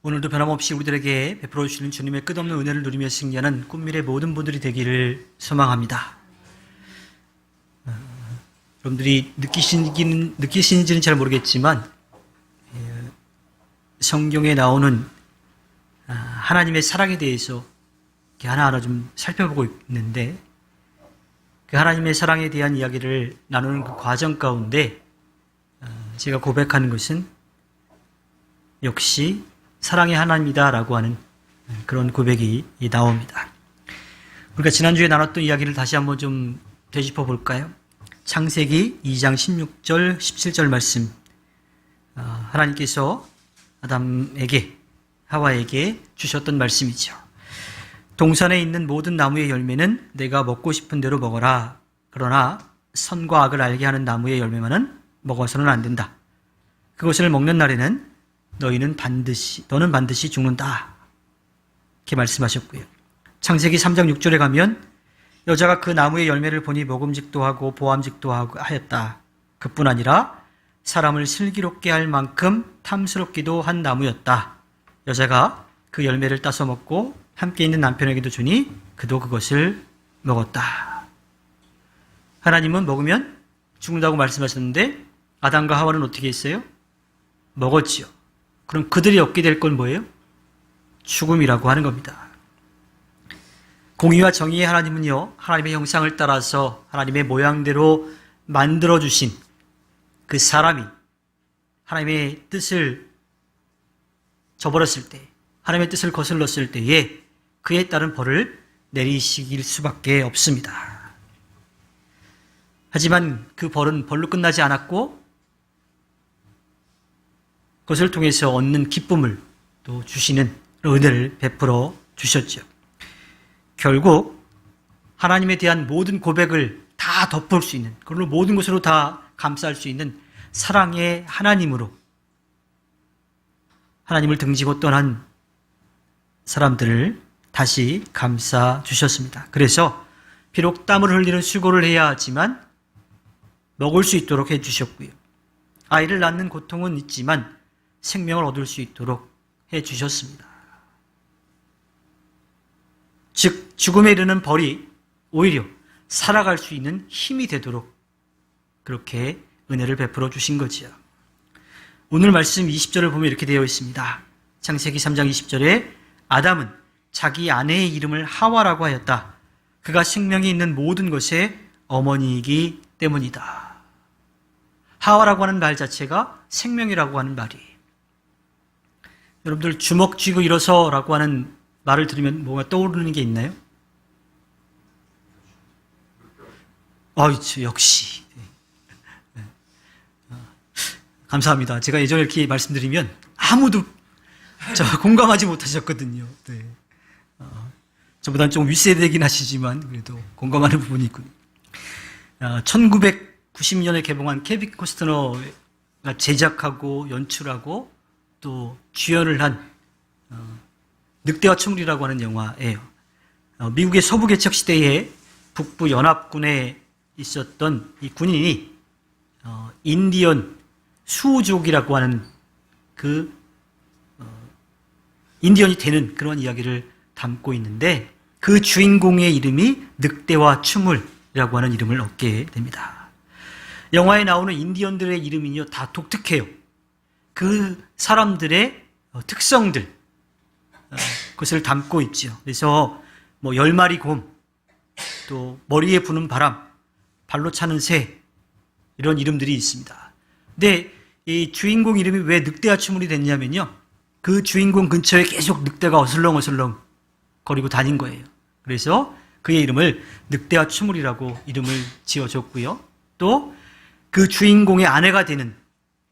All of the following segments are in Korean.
오늘도 변함없이 우리들에게 베풀어 주시는 주님의 끝없는 은혜를 누리며 승리하는 꿈미래 모든 분들이 되기를 소망합니다. 여러분들이 느끼시는지는 잘 모르겠지만 성경에 나오는 하나님의 사랑에 대해서 하나하나 좀 살펴보고 있는데, 그 하나님의 사랑에 대한 이야기를 나누는 그 과정 가운데 제가 고백하는 것은 역시 사랑의 하나님이다라고 하는 그런 고백이 나옵니다. 우리가 지난주에 나눴던 이야기를 다시 한번 좀 되짚어 볼까요? 창세기 2장 16절 17절 말씀, 하나님께서 아담에게 하와에게 주셨던 말씀이죠. 동산에 있는 모든 나무의 열매는 내가 먹고 싶은 대로 먹어라. 그러나 선과 악을 알게 하는 나무의 열매만은 먹어서는 안 된다. 그것을 먹는 날에는 너는 반드시 죽는다. 이렇게 말씀하셨고요. 창세기 3장 6절에 가면 여자가 그 나무의 열매를 보니 먹음직도 하고 보암직도 하였다. 그뿐 아니라 사람을 슬기롭게 할 만큼 탐스럽기도 한 나무였다. 여자가 그 열매를 따서 먹고 함께 있는 남편에게도 주니 그도 그것을 먹었다. 하나님은 먹으면 죽는다고 말씀하셨는데 아담과 하와는 어떻게 했어요? 먹었지요. 그럼 그들이 얻게 될 건 뭐예요? 죽음이라고 하는 겁니다. 공의와 정의의 하나님은요, 하나님의 형상을 따라서 하나님의 모양대로 만들어주신 그 사람이 하나님의 뜻을 저버렸을 때, 하나님의 뜻을 거슬렀을 때에 그에 따른 벌을 내리실 수밖에 없습니다. 하지만 그 벌은 벌로 끝나지 않았고 그것을 통해서 얻는 기쁨을 또 주시는 은혜를 베풀어 주셨죠. 결국 하나님에 대한 모든 고백을 다 덮을 수 있는, 그걸로 모든 것으로 다 감쌀 수 있는 사랑의 하나님으로 하나님을 등지고 떠난 사람들을 다시 감싸 주셨습니다. 그래서 비록 땀을 흘리는 수고를 해야 하지만 먹을 수 있도록 해주셨고요. 아이를 낳는 고통은 있지만 생명을 얻을 수 있도록 해주셨습니다. 즉 죽음에 이르는 벌이 오히려 살아갈 수 있는 힘이 되도록 그렇게 은혜를 베풀어 주신 거지요. 오늘 말씀 20절을 보면 이렇게 되어 있습니다. 창세기 3장 20절에 아담은 자기 아내의 이름을 하와라고 하였다. 그가 생명이 있는 모든 것의 어머니이기 때문이다. 하와라고 하는 말 자체가 생명이라고 하는 말이에요. 여러분들 주먹 쥐고 일어서라고 하는 말을 들으면 뭐가 떠오르는 게 있나요? 역시. 감사합니다. 제가 예전에 이렇게 말씀드리면 아무도 공감하지 못하셨거든요. 네. 저보다는 좀 윗세대이긴 하시지만 그래도 공감하는 부분이 있군요. 1990년에 개봉한 케빈 코스트너가 제작하고 연출하고 또 주연을 한 늑대와 충울이라고 하는 영화예요. 미국의 서부 개척 시대에 북부 연합군에 있었던 이 군인이 인디언 수족이라고 하는 그 인디언이 되는 그런 이야기를 담고 있는데, 그 주인공의 이름이 늑대와 충울이라고 하는 이름을 얻게 됩니다. 영화에 나오는 인디언들의 이름은요 다 독특해요. 그 사람들의 특성들, 그것을 담고 있죠. 그래서 10마리 곰, 또 머리에 부는 바람, 발로 차는 새, 이런 이름들이 있습니다. 근데 이 주인공 이름이 왜 늑대와 충울이 됐냐면요, 그 주인공 근처에 계속 늑대가 어슬렁어슬렁 거리고 다닌 거예요. 그래서 그의 이름을 늑대와 충울이라고 이름을 지어줬고요. 또 그 주인공의 아내가 되는,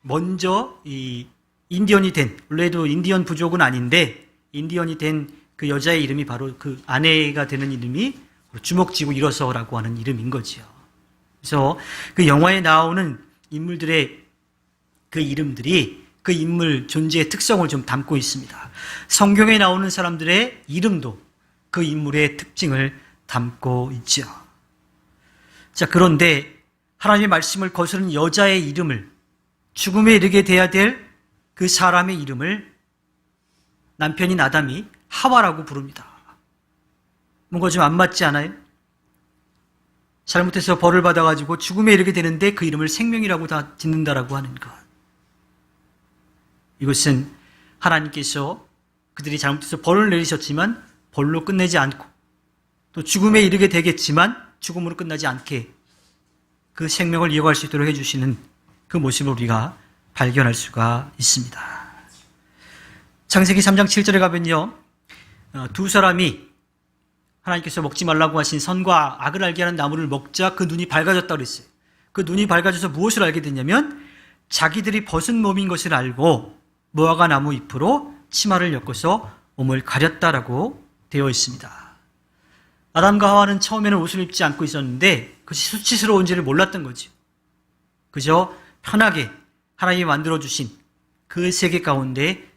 먼저 이 인디언이 된, 원래도 인디언 부족은 아닌데 인디언이 된 그 여자의 이름이 바로 그 아내가 되는 이름이 주먹 쥐고 일어서라고 하는 이름인 거죠. 그래서 그 영화에 나오는 인물들의 그 이름들이 그 인물 존재의 특성을 좀 담고 있습니다. 성경에 나오는 사람들의 이름도 그 인물의 특징을 담고 있죠. 자, 그런데 하나님의 말씀을 거스르는 여자의 이름을, 죽음에 이르게 돼야 될 그 사람의 이름을 남편인 아담이 하와라고 부릅니다. 뭔가 좀 안 맞지 않아요? 잘못해서 벌을 받아가지고 죽음에 이르게 되는데 그 이름을 생명이라고 다 짓는다라고 하는 것. 이것은 하나님께서 그들이 잘못해서 벌을 내리셨지만 벌로 끝내지 않고 또 죽음에 이르게 되겠지만 죽음으로 끝나지 않게 그 생명을 이어갈 수 있도록 해주시는 그 모습을 우리가 발견할 수가 있습니다. 창세기 3장 7절에 가면요, 두 사람이 하나님께서 먹지 말라고 하신 선과 악을 알게 하는 나무를 먹자 그 눈이 밝아졌다고 그랬어요. 그 눈이 밝아져서 무엇을 알게 됐냐면 자기들이 벗은 몸인 것을 알고 무화과 나무 잎으로 치마를 엮어서 몸을 가렸다라고 되어 있습니다. 아담과 하와는 처음에는 옷을 입지 않고 있었는데 그것이 수치스러운지를 몰랐던 거죠. 그저 편하게 하나님이 만들어주신 그 세계 가운데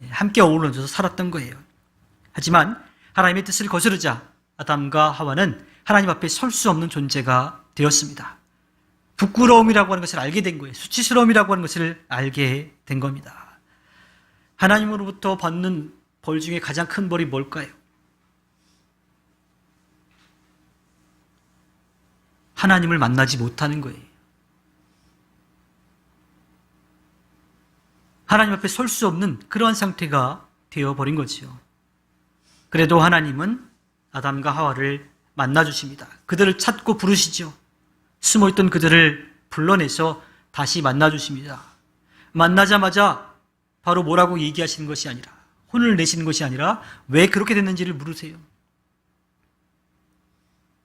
함께 어우러져서 살았던 거예요. 하지만 하나님의 뜻을 거스르자 아담과 하와는 하나님 앞에 설 수 없는 존재가 되었습니다. 부끄러움이라고 하는 것을 알게 된 거예요. 수치스러움이라고 하는 것을 알게 된 겁니다. 하나님으로부터 받는 벌 중에 가장 큰 벌이 뭘까요? 하나님을 만나지 못하는 거예요. 하나님 앞에 설 수 없는 그러한 상태가 되어버린 거지요. 그래도 하나님은 아담과 하와를 만나주십니다. 그들을 찾고 부르시죠. 숨어있던 그들을 불러내서 다시 만나주십니다. 만나자마자 바로 뭐라고 얘기하시는 것이 아니라, 혼을 내시는 것이 아니라 왜 그렇게 됐는지를 물으세요.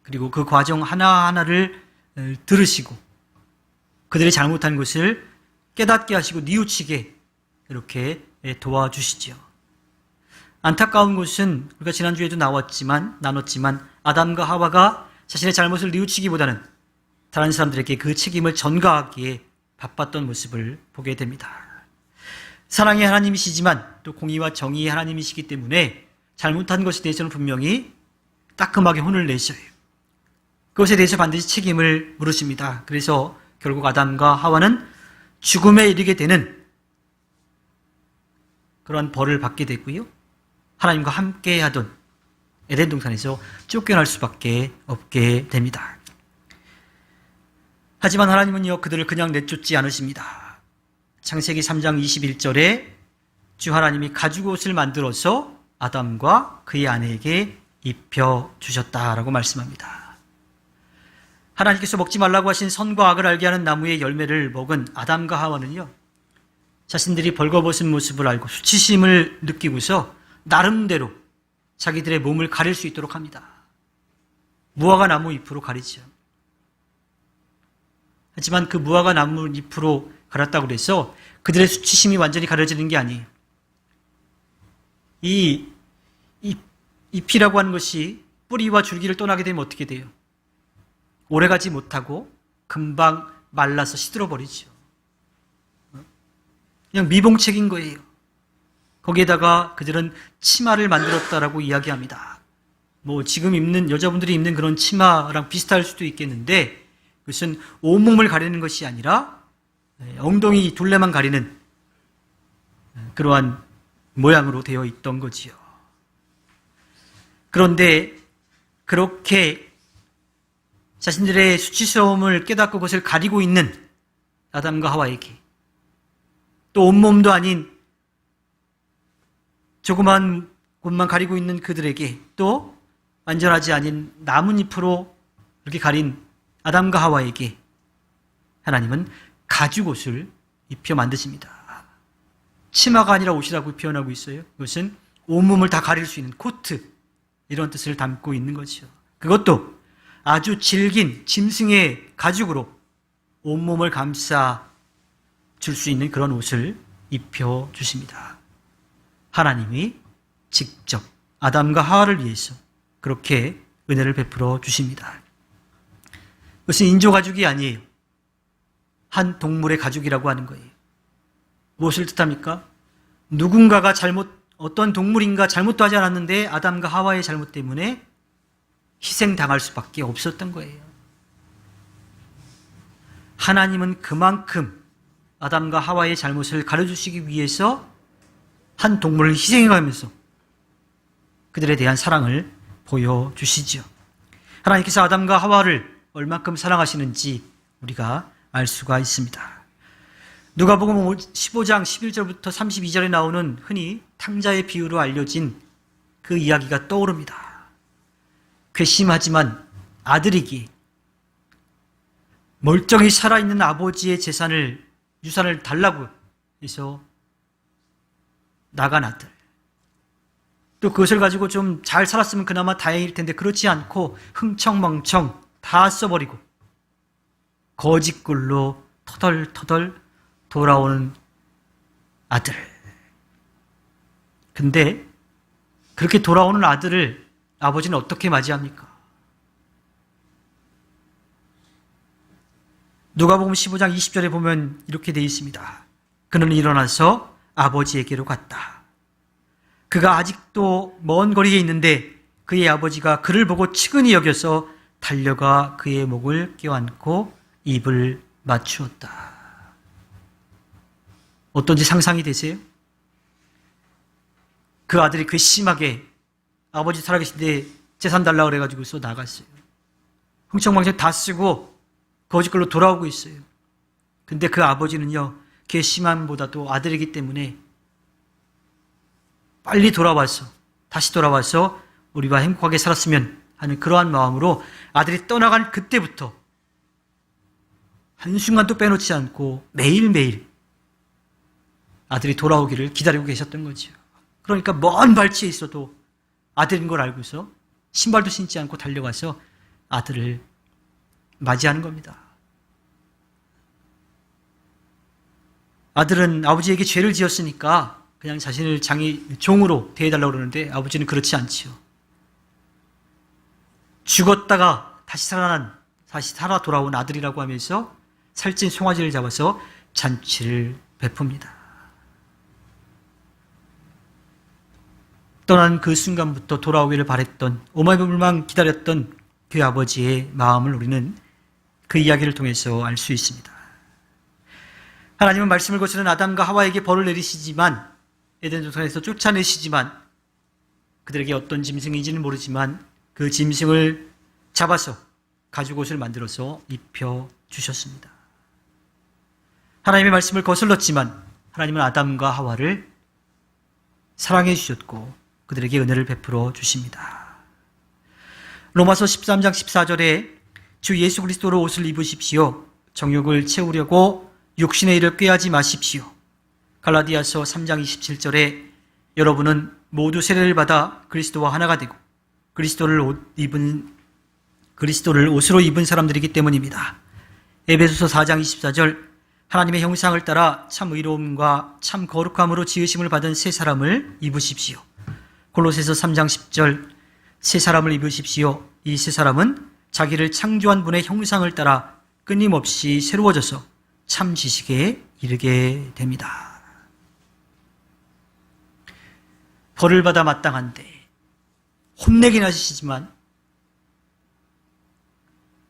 그리고 그 과정 하나하나를 들으시고 그들이 잘못한 것을 깨닫게 하시고 뉘우치게 이렇게 도와주시죠. 안타까운 것은 우리가 지난주에도 나눴지만 아담과 하와가 자신의 잘못을 뉘우치기보다는 다른 사람들에게 그 책임을 전가하기에 바빴던 모습을 보게 됩니다. 사랑의 하나님이시지만 또 공의와 정의의 하나님이시기 때문에 잘못한 것에 대해서는 분명히 따끔하게 혼을 내셔요. 그것에 대해서 반드시 책임을 물으십니다. 그래서 결국 아담과 하와는 죽음에 이르게 되는 그런 벌을 받게 되고요. 하나님과 함께 하던 에덴 동산에서 쫓겨날 수밖에 없게 됩니다. 하지만 하나님은요, 그들을 그냥 내쫓지 않으십니다. 창세기 3장 21절에 주 하나님이 가죽옷을 만들어서 아담과 그의 아내에게 입혀주셨다라고 말씀합니다. 하나님께서 먹지 말라고 하신 선과 악을 알게 하는 나무의 열매를 먹은 아담과 하와는요, 자신들이 벌거벗은 모습을 알고 수치심을 느끼고서 나름대로 자기들의 몸을 가릴 수 있도록 합니다. 무화과 나무 잎으로 가리죠. 하지만 그 무화과 나무 잎으로 가렸다고 해서 그들의 수치심이 완전히 가려지는 게 아니에요. 이 잎이라고 하는 것이 뿌리와 줄기를 떠나게 되면 어떻게 돼요? 오래가지 못하고 금방 말라서 시들어버리죠. 그냥 미봉책인 거예요. 거기에다가 그들은 치마를 만들었다라고 이야기합니다. 뭐 지금 입는 여자분들이 입는 그런 치마랑 비슷할 수도 있겠는데 그것은 온몸을 가리는 것이 아니라 엉덩이 둘레만 가리는 그러한 모양으로 되어 있던 거지요. 그런데 그렇게 자신들의 수치스러움을 깨닫고 그것을 가리고 있는 아담과 하와에게 또 온몸도 아닌 조그만 곳만 가리고 있는 그들에게 또 완전하지 않은 나뭇잎으로 이렇게 가린 아담과 하와에게 하나님은 가죽옷을 입혀 만드십니다. 치마가 아니라 옷이라고 표현하고 있어요. 이것은 온몸을 다 가릴 수 있는 코트, 이런 뜻을 담고 있는 거죠. 그것도 아주 질긴 짐승의 가죽으로 온몸을 감싸 줄 수 있는 그런 옷을 입혀 주십니다. 하나님이 직접 아담과 하와를 위해서 그렇게 은혜를 베풀어 주십니다. 그것은 인조 가죽이 아니에요. 한 동물의 가죽이라고 하는 거예요. 무엇을 뜻합니까? 누군가가 어떤 동물인가 잘못도 하지 않았는데 아담과 하와의 잘못 때문에 희생당할 수밖에 없었던 거예요. 하나님은 그만큼 아담과 하와의 잘못을 가려주시기 위해서 한 동물을 희생해가면서 그들에 대한 사랑을 보여주시지요. 하나님께서 아담과 하와를 얼만큼 사랑하시는지 우리가 알 수가 있습니다. 누가복음 15장 11절부터 32절에 나오는 흔히 탕자의 비유로 알려진 그 이야기가 떠오릅니다. 괘씸하지만 아들이기 멀쩡히 살아있는 아버지의 유산을 달라고 해서 나간 아들. 또 그것을 가지고 좀 잘 살았으면 그나마 다행일 텐데 그렇지 않고 흥청망청 다 써버리고 거짓글로 터덜터덜 돌아오는 아들. 근데 그렇게 돌아오는 아들을 아버지는 어떻게 맞이합니까? 누가복음 15장 20절에 보면 이렇게 되어 있습니다. 그는 일어나서 아버지에게로 갔다. 그가 아직도 먼 거리에 있는데 그의 아버지가 그를 보고 측은히 여겨서 달려가 그의 목을 껴안고 입을 맞추었다. 어떤지 상상이 되세요? 그 아들이 괘씸하게 아버지 살아계신데 재산 달라고 그래가지고서 나갔어요. 흥청망청 다 쓰고 거짓글로 돌아오고 있어요. 근데 그 아버지는요, 괘씸함보다도 아들이기 때문에 빨리 다시 돌아와서 우리가 행복하게 살았으면 하는 그러한 마음으로 아들이 떠나간 그때부터 한순간도 빼놓지 않고 매일매일 아들이 돌아오기를 기다리고 계셨던 거죠. 그러니까 먼 발치에 있어도 아들인 걸 알고서 신발도 신지 않고 달려가서 아들을 맞이하는 겁니다. 아들은 아버지에게 죄를 지었으니까 그냥 자신을 종으로 대해달라고 그러는데 아버지는 그렇지 않지요. 죽었다가 다시 살아 돌아온 아들이라고 하면서 살찐 송아지를 잡아서 잔치를 베풉니다. 떠난 그 순간부터 돌아오기를 바랬던, 오만불만 기다렸던 그 아버지의 마음을 우리는 그 이야기를 통해서 알 수 있습니다. 하나님은 말씀을 거스른 아담과 하와에게 벌을 내리시지만, 에덴 동산에서 쫓아내시지만, 그들에게 어떤 짐승인지는 모르지만 그 짐승을 잡아서 가죽옷을 만들어서 입혀주셨습니다. 하나님의 말씀을 거슬렀지만 하나님은 아담과 하와를 사랑해 주셨고 그들에게 은혜를 베풀어 주십니다. 로마서 13장 14절에 주 예수 그리스도로 옷을 입으십시오. 정욕을 채우려고 육신의 일을 꾀하지 마십시오. 갈라디아서 3장 27절에 여러분은 모두 세례를 받아 그리스도와 하나가 되고 그리스도를 옷으로 입은 사람들이기 때문입니다. 에베소서 4장 24절 하나님의 형상을 따라 참 의로움과 참 거룩함으로 지으심을 받은 새 사람을 입으십시오. 골로새서 3장 10절 새 사람을 입으십시오. 이 새 사람은 자기를 창조한 분의 형상을 따라 끊임없이 새로워져서 참 지식에 이르게 됩니다. 벌을 받아 마땅한데 혼내긴 하시지만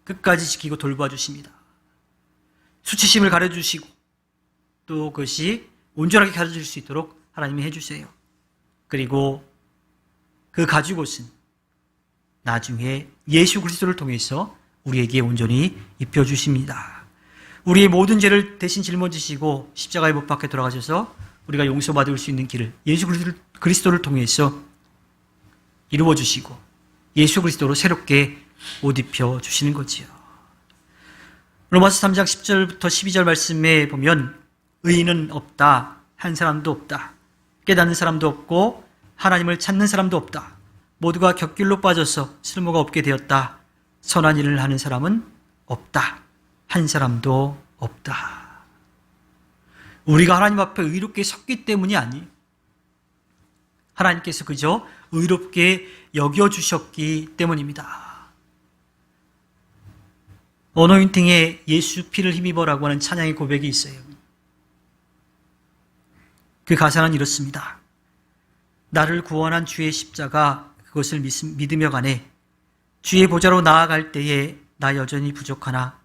끝까지 지키고 돌봐주십니다. 수치심을 가려주시고 또 그것이 온전하게 가르쳐줄 수 있도록 하나님이 해주세요. 그리고 그 가죽옷은 나중에 예수 그리스도를 통해서 우리에게 온전히 입혀주십니다. 우리의 모든 죄를 대신 짊어지시고 십자가에 못 박혀 돌아가셔서 우리가 용서받을 수 있는 길을 예수 그리스도를 통해서 이루어주시고 예수 그리스도로 새롭게 옷 입혀주시는 거지요. 로마서 3장 10절부터 12절 말씀에 보면 의인은 없다. 한 사람도 없다. 깨닫는 사람도 없고 하나님을 찾는 사람도 없다. 모두가 곁길로 빠져서 쓸모가 없게 되었다. 선한 일을 하는 사람은 없다. 한 사람도 없다. 우리가 하나님 앞에 의롭게 섰기 때문이 아니. 하나님께서 그저 의롭게 여겨주셨기 때문입니다. 어노인팅에 예수 피를 힘입어라고 하는 찬양의 고백이 있어요. 그 가사는 이렇습니다. 나를 구원한 주의 십자가 그것을 믿으며 가네. 주의 보좌로 나아갈 때에 나 여전히 부족하나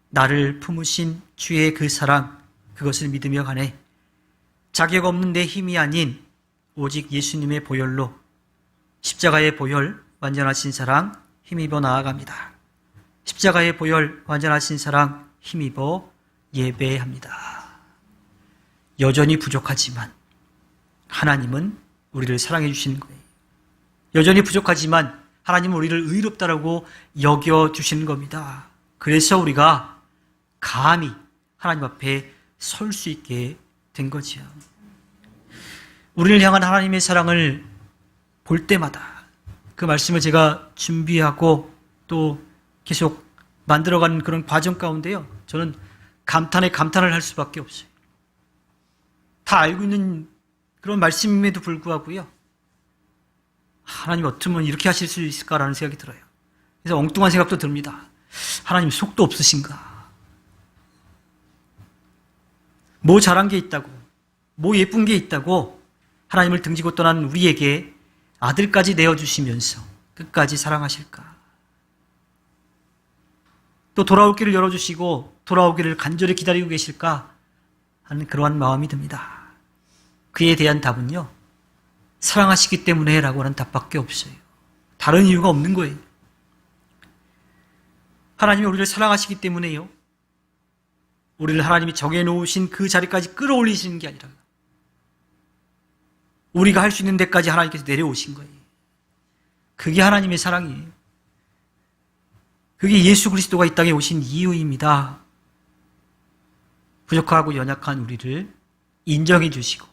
나를 품으신 주의 그 사랑 그것을 믿으며 가네. 자격 없는 내 힘이 아닌 오직 예수님의 보혈로 십자가의 보혈, 완전하신 사랑 힘입어 나아갑니다. 십자가의 보혈, 완전하신 사랑 힘입어 예배합니다. 여전히 부족하지만 하나님은 우리를 사랑해 주시는 거예요. 여전히 부족하지만 하나님은 우리를 의롭다라고 여겨주시는 겁니다. 그래서 우리가 감히 하나님 앞에 설 수 있게 된 거지요. 우리를 향한 하나님의 사랑을 볼 때마다 그 말씀을 제가 준비하고 또 계속 만들어가는 그런 과정 가운데요. 저는 감탄에 감탄을 할 수밖에 없어요. 다 알고 있는 그런 말씀임에도 불구하고요. 하나님 어쩌면 이렇게 하실 수 있을까라는 생각이 들어요. 그래서 엉뚱한 생각도 듭니다. 하나님 속도 없으신가? 뭐 잘한 게 있다고, 뭐 예쁜 게 있다고 하나님을 등지고 떠난 우리에게 아들까지 내어주시면서 끝까지 사랑하실까? 또 돌아올 길을 열어주시고 돌아오기를 간절히 기다리고 계실까 하는 그러한 마음이 듭니다. 그에 대한 답은요, 사랑하시기 때문에 라고 하는 답밖에 없어요. 다른 이유가 없는 거예요. 하나님이 우리를 사랑하시기 때문에요, 우리를 하나님이 정해놓으신 그 자리까지 끌어올리시는 게 아니라 우리가 할 수 있는 데까지 하나님께서 내려오신 거예요. 그게 하나님의 사랑이에요. 그게 예수 그리스도가 이 땅에 오신 이유입니다. 부족하고 연약한 우리를 인정해 주시고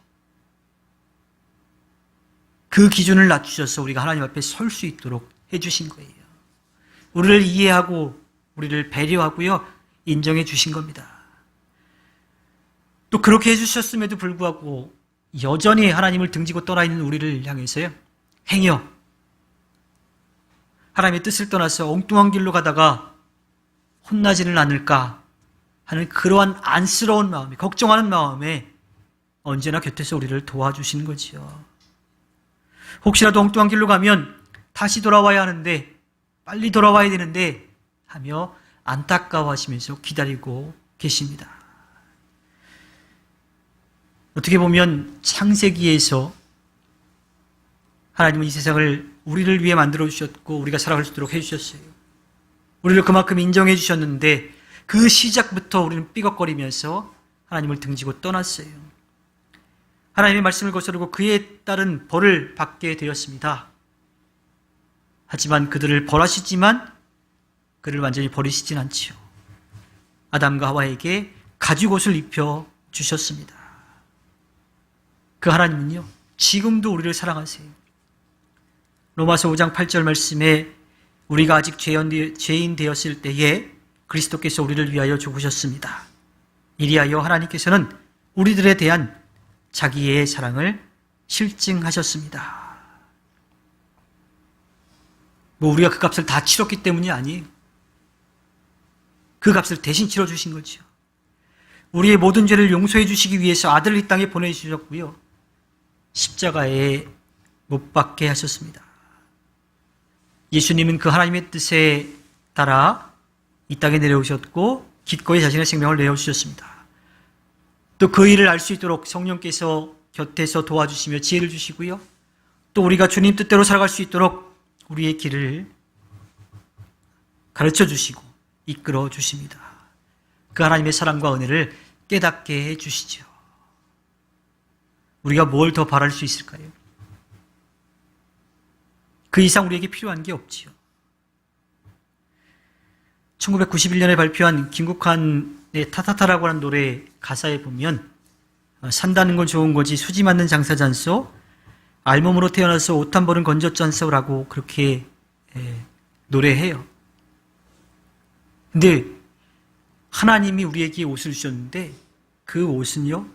그 기준을 낮추셔서 우리가 하나님 앞에 설 수 있도록 해 주신 거예요. 우리를 이해하고 우리를 배려하고요, 인정해 주신 겁니다. 또 그렇게 해주셨음에도 불구하고 여전히 하나님을 등지고 떠나 있는 우리를 향해서요, 행여 하나님의 뜻을 떠나서 엉뚱한 길로 가다가 혼나지는 않을까 하는 그러한 안쓰러운 마음에, 걱정하는 마음에 언제나 곁에서 우리를 도와주시는 거지요. 혹시라도 엉뚱한 길로 가면 다시 돌아와야 하는데, 빨리 돌아와야 되는데 하며 안타까워하시면서 기다리고 계십니다. 어떻게 보면 창세기에서 하나님은 이 세상을 우리를 위해 만들어 주셨고 우리가 살아갈 수 있도록 해주셨어요. 우리를 그만큼 인정해 주셨는데 그 시작부터 우리는 삐걱거리면서 하나님을 등지고 떠났어요. 하나님의 말씀을 거스르고 그에 따른 벌을 받게 되었습니다. 하지만 그들을 벌하시지만 그를 완전히 버리시진 않지요. 아담과 하와에게 가죽옷을 입혀 주셨습니다. 그 하나님은요, 지금도 우리를 사랑하세요. 로마서 5장 8절 말씀에 우리가 아직 죄인 되었을 때에 그리스도께서 우리를 위하여 죽으셨습니다. 이리하여 하나님께서는 우리들에 대한 자기의 사랑을 실증하셨습니다. 뭐 우리가 그 값을 다 치렀기 때문이 아니에요. 그 값을 대신 치러주신 거죠. 우리의 모든 죄를 용서해 주시기 위해서 아들을 이 땅에 보내주셨고요, 십자가에 못 박게 하셨습니다. 예수님은 그 하나님의 뜻에 따라 이 땅에 내려오셨고 기꺼이 자신의 생명을 내어주셨습니다. 또 그 일을 알 수 있도록 성령께서 곁에서 도와주시며 지혜를 주시고요, 또 우리가 주님 뜻대로 살아갈 수 있도록 우리의 길을 가르쳐 주시고 이끌어 주십니다. 그 하나님의 사랑과 은혜를 깨닫게 해 주시죠. 우리가 뭘 더 바랄 수 있을까요? 그 이상 우리에게 필요한 게 없지요. 1991년에 발표한 김국환의 타타타라고 하는 노래 가사에 보면 산다는 건 좋은 거지 수지 맞는 장사잔소, 알몸으로 태어나서 옷 한 벌은 건졌잖소라고 그렇게 노래해요. 근데 하나님이 우리에게 옷을 주셨는데 그 옷은요,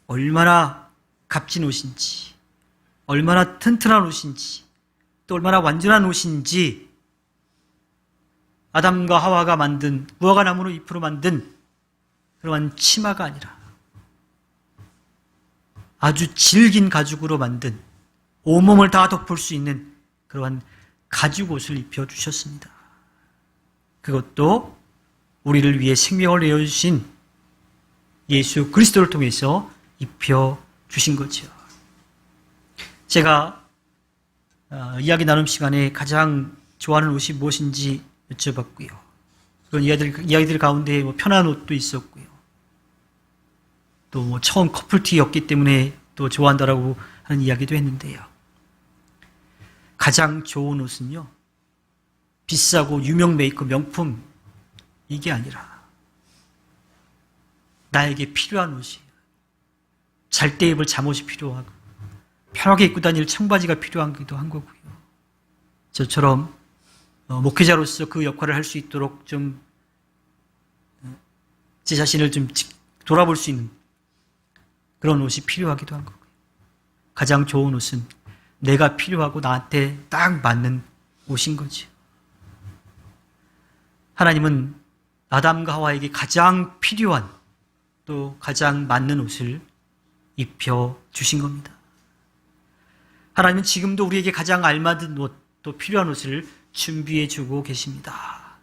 얼마나 값진 옷인지, 얼마나 튼튼한 옷인지, 또 얼마나 완전한 옷인지 아담과 하와가 만든 무화과 나무로 잎으로 만든 그러한 치마가 아니라 아주 질긴 가죽으로 만든 온몸을 다 덮을 수 있는 그러한 가죽 옷을 입혀주셨습니다. 그것도 우리를 위해 생명을 내어주신 예수 그리스도를 통해서 입혀주신 거죠. 제가 이야기 나눔 시간에 가장 좋아하는 옷이 무엇인지 여쭤봤고요. 그런 이야기들 가운데 뭐 편한 옷도 있었고요. 또 뭐 처음 커플티였기 때문에 또 좋아한다라고 하는 이야기도 했는데요. 가장 좋은 옷은요, 비싸고 유명 메이커 명품 이게 아니라 나에게 필요한 옷이에요. 잘 때 입을 잠옷이 필요하고 편하게 입고 다닐 청바지가 필요하기도 한 거고요. 저처럼 목회자로서 그 역할을 할 수 있도록 좀 제 자신을 좀 돌아볼 수 있는 그런 옷이 필요하기도 한 거고요. 가장 좋은 옷은 내가 필요하고 나한테 딱 맞는 옷인 거죠. 하나님은 아담과 하와에게 가장 필요한 또 가장 맞는 옷을 입혀 주신 겁니다. 하나님은 지금도 우리에게 가장 알맞은 옷, 또 필요한 옷을 준비해 주고 계십니다.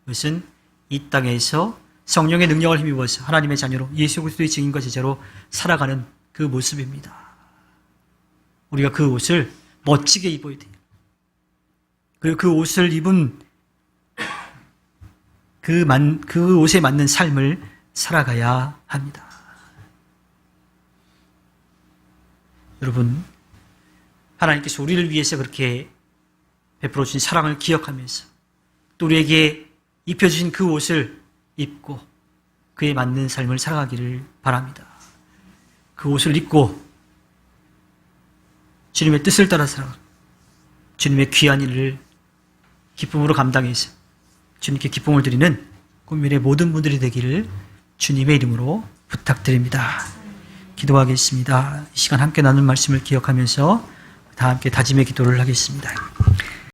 그것은 이 땅에서 성령의 능력을 힘입어서 하나님의 자녀로 예수 그리스도의 증인과 제자로 살아가는 그 모습입니다. 우리가 그 옷을 멋지게 입어야 돼요. 그리고 그 옷을 입은 그 옷에 맞는 삶을 살아가야 합니다. 여러분, 하나님께서 우리를 위해서 그렇게 베풀어 주신 사랑을 기억하면서 또 우리에게 입혀주신 그 옷을 입고 그에 맞는 삶을 살아가기를 바랍니다. 그 옷을 입고 주님의 뜻을 따라 살아가고 주님의 귀한 일을 기쁨으로 감당해서 주님께 기쁨을 드리는 꿈밀의 모든 분들이 되기를 주님의 이름으로 부탁드립니다. 기도하겠습니다. 이 시간 함께 나눈 말씀을 기억하면서 다 함께 다짐의 기도를 하겠습니다.